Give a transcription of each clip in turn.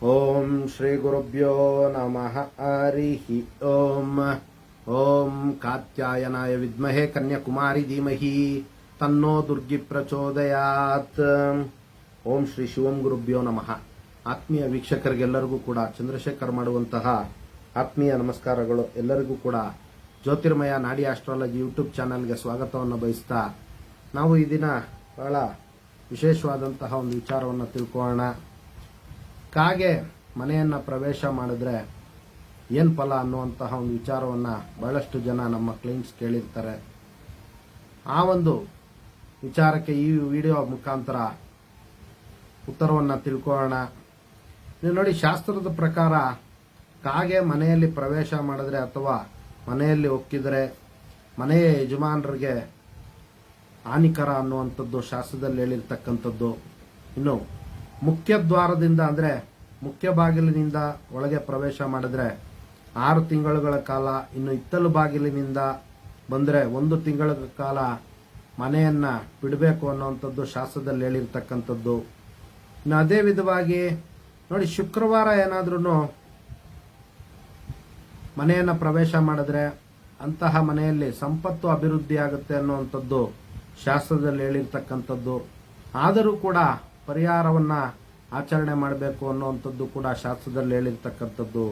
ಓಂ ಶ್ರೀ ಗುರುಭ್ಯೋ ನಮಃ ಹರಿ ಓಂ. ಓಂ ಕಾತ್ಯಾಯನಾಯ ವಿದ್ಮಹೇ ಕನ್ಯಾಕುಮಾರಿ ಧೀಮಹಿ ತನ್ನೋ ದುರ್ಗಿ ಪ್ರಚೋದಯಾತ್. ಓಂ ಶ್ರೀ ಶಿವಂ ಗುರುಭ್ಯೋ ನಮಃ. ಆತ್ಮೀಯ ವೀಕ್ಷಕರಿಗೆಲ್ಲರಿಗೂ ಕೂಡ ಚಂದ್ರಶೇಖರ್ ಮಾಡುವಂತಹ ಆತ್ಮೀಯ ನಮಸ್ಕಾರಗಳು. ಎಲ್ಲರಿಗೂ ಕೂಡ ಜ್ಯೋತಿರ್ಮಯ ನಾಡಿ ಆಸ್ಟ್ರಾಲಜಿ ಯೂಟ್ಯೂಬ್ ಚಾನೆಲ್ಗೆ ಸ್ವಾಗತವನ್ನು ಬಯಸ್ತಾ ನಾವು ಈ ದಿನ ಬಹಳ ವಿಶೇಷವಾದಂತಹ ಒಂದು ವಿಚಾರವನ್ನು ತಿಳ್ಕೊಳ್ಳೋಣ. ಕಾಗೆ ಮನೆಯನ್ನ ಪ್ರವೇಶ ಮಾಡಿದ್ರೆ ಏನ್ ಫಲ ಅನ್ನುವಂತಹ ಒಂದು ವಿಚಾರವನ್ನ ಬಹಳಷ್ಟು ಜನ ನಮ್ಮ ಕ್ಲೈಂಟ್ಸ್ ಕೇಳಿರ್ತಾರೆ. ಆ ಒಂದು ವಿಚಾರಕ್ಕೆ ಈ ವಿಡಿಯೋ ಮುಖಾಂತರ ಉತ್ತರವನ್ನ ತಿಳ್ಕೊಳ್ಳೋಣ. ನೀವು ನೋಡಿ, ಶಾಸ್ತ್ರದ ಪ್ರಕಾರ ಕಾಗೆ ಮನೆಯಲ್ಲಿ ಪ್ರವೇಶ ಮಾಡಿದ್ರೆ ಅಥವಾ ಮನೆಯಲ್ಲಿ ಒಕ್ಕಿದ್ರೆ ಮನೆಯ ಯಜಮಾನರಿಗೆ ಹಾನಿಕರ ಅನ್ನುವಂಥದ್ದು ಶಾಸ್ತ್ರದಲ್ಲಿ ಹೇಳಿರ್ತಕ್ಕಂಥದ್ದು. ಇನ್ನು ಮುಖ್ಯ ದ್ವಾರದಿಂದ ಅಂದ್ರೆ ಮುಖ್ಯ ಬಾಗಿಲಿನಿಂದ ಒಳಗೆ ಪ್ರವೇಶ ಮಾಡಿದ್ರೆ 6 ತಿಂಗಳುಗಳ ಕಾಲ, ಇನ್ನು ಹಿತ್ತಲು ಬಾಗಿಲಿನಿಂದ ಬಂದ್ರೆ 1 ತಿಂಗಳ ಕಾಲ ಮನೆಯನ್ನ ಬಿಡಬೇಕು ಅನ್ನುವಂಥದ್ದು ಶಾಸ್ತ್ರದಲ್ಲಿ ಹೇಳಿರ್ತಕ್ಕಂಥದ್ದು. ಇನ್ನು ಅದೇ ವಿಧವಾಗಿ ನೋಡಿ, ಶುಕ್ರವಾರ ಏನಾದ್ರೂ ಮನೆಯನ್ನ ಪ್ರವೇಶ ಮಾಡಿದ್ರೆ ಅಂತಹ ಮನೆಯಲ್ಲಿ ಸಂಪತ್ತು ಅಭಿವೃದ್ಧಿ ಆಗುತ್ತೆ ಅನ್ನುವಂಥದ್ದು ಶಾಸ್ತ್ರದಲ್ಲಿ ಹೇಳಿರ್ತಕ್ಕಂಥದ್ದು. ಆದರೂ ಕೂಡ ಪರಿಹಾರವನ್ನ ಆಚರಣೆ ಮಾಡಬೇಕು ಅನ್ನುವಂಥದ್ದು ಕೂಡ ಶಾಸ್ತ್ರದಲ್ಲಿ ಹೇಳಿರ್ತಕ್ಕಂಥದ್ದು.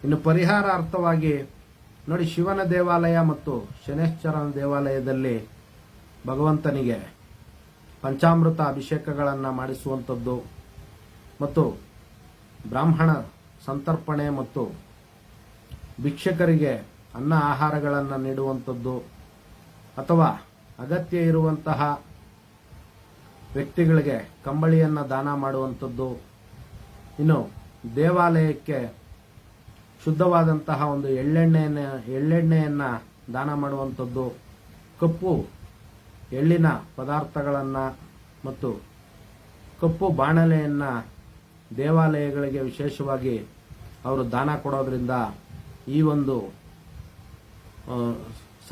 ಇನ್ನು ಪರಿಹಾರ ಅರ್ಥವಾಗಿ ನೋಡಿ, ಶಿವನ ದೇವಾಲಯ ಮತ್ತು ಶನೇಶ್ವರನ ದೇವಾಲಯದಲ್ಲಿ ಭಗವಂತನಿಗೆ ಪಂಚಾಮೃತ ಅಭಿಷೇಕಗಳನ್ನು ಮಾಡಿಸುವಂಥದ್ದು ಮತ್ತು ಬ್ರಾಹ್ಮಣ ಸಂತರ್ಪಣೆ ಮತ್ತು ಭಿಕ್ಷಕರಿಗೆ ಅನ್ನ ಆಹಾರಗಳನ್ನು ನೀಡುವಂಥದ್ದು ಅಥವಾ ಅಗತ್ಯ ಇರುವಂತಹ ವ್ಯಕ್ತಿಗಳಿಗೆ ಕಂಬಳಿಯನ್ನ ದಾನ ಮಾಡುವಂಥದ್ದು. ಇನ್ನು ದೇವಾಲಯಕ್ಕೆ ಶುದ್ಧವಾದಂತಹ ಒಂದು ಎಳ್ಳೆಣ್ಣೆಯನ್ನ ದಾನ ಮಾಡುವಂಥದ್ದು, ಕಪ್ಪು ಎಳ್ಳಿನ ಪದಾರ್ಥಗಳನ್ನ ಮತ್ತು ಕಪ್ಪು ಬಾಣಲೆಯನ್ನ ದೇವಾಲಯಗಳಿಗೆ ವಿಶೇಷವಾಗಿ ಅವರು ದಾನ ಕೊಡೋದ್ರಿಂದ ಈ ಒಂದು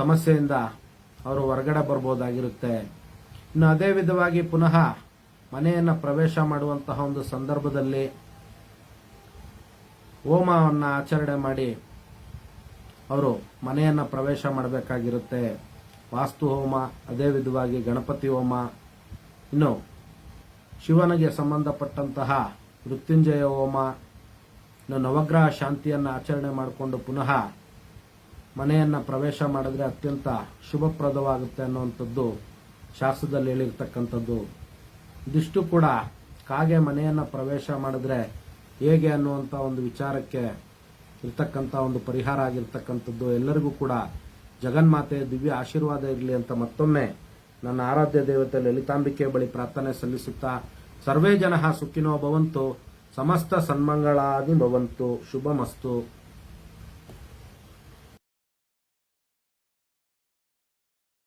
ಸಮಸ್ಯೆಯಿಂದ ಅವರು ಹೊರಗಡೆ ಬರ್ಬೋದಾಗಿರುತ್ತೆ. ಇನ್ನು ಅದೇ ವಿಧವಾಗಿ ಪುನಃ ಮನೆಯನ್ನ ಪ್ರವೇಶ ಮಾಡುವಂತಹ ಒಂದು ಸಂದರ್ಭದಲ್ಲಿ ಹೋಮವನ್ನು ಆಚರಣೆ ಮಾಡಿ ಅವರು ಮನೆಯನ್ನ ಪ್ರವೇಶ ಮಾಡಬೇಕಾಗಿರುತ್ತೆ. ವಾಸ್ತು ಹೋಮ, ಅದೇ ವಿಧವಾಗಿ ಗಣಪತಿ ಹೋಮ, ಇನ್ನು ಶಿವನಿಗೆ ಸಂಬಂಧಪಟ್ಟಂತಹ ಮೃತ್ಯುಂಜಯ ಹೋಮ, ಇನ್ನು ನವಗ್ರಹ ಶಾಂತಿಯನ್ನ ಆಚರಣೆ ಮಾಡಿಕೊಂಡು ಪುನಃ ಮನೆಯನ್ನ ಪ್ರವೇಶ ಮಾಡಿದ್ರೆ ಅತ್ಯಂತ ಶುಭಪ್ರದವಾಗುತ್ತೆ ಅನ್ನುವಂಥದ್ದು ಶಾಸ್ತ್ರದಲ್ಲಿ ಹೇಳಿರ್ತಕ್ಕಂಥದ್ದು. ಇದಿಷ್ಟು ಕೂಡ ಕಾಗೆ ಮನೆಯನ್ನ ಪ್ರವೇಶ ಮಾಡಿದ್ರೆ ಹೇಗೆ ಅನ್ನುವಂಥ ಒಂದು ವಿಚಾರಕ್ಕೆ ಇರ್ತಕ್ಕಂಥ ಒಂದು ಪರಿಹಾರ ಆಗಿರ್ತಕ್ಕಂಥದ್ದು. ಎಲ್ಲರಿಗೂ ಕೂಡ ಜಗನ್ಮಾತೆಯ ದಿವ್ಯ ಆಶೀರ್ವಾದ ಇರಲಿ ಅಂತ ಮತ್ತೊಮ್ಮೆ ನನ್ನ ಆರಾಧ್ಯ ದೇವತೆ ಲಲಿತಾಂಬಿಕೆ ಬಳಿ ಪ್ರಾರ್ಥನೆ ಸಲ್ಲಿಸುತ್ತಾ, ಸರ್ವೇ ಜನಃ ಸುಖಿನೋ ಭವಂತು, ಸಮಸ್ತ ಸನ್ಮಂಗಳಾನಿ ಭವಂತು, ಶುಭಮಸ್ತು.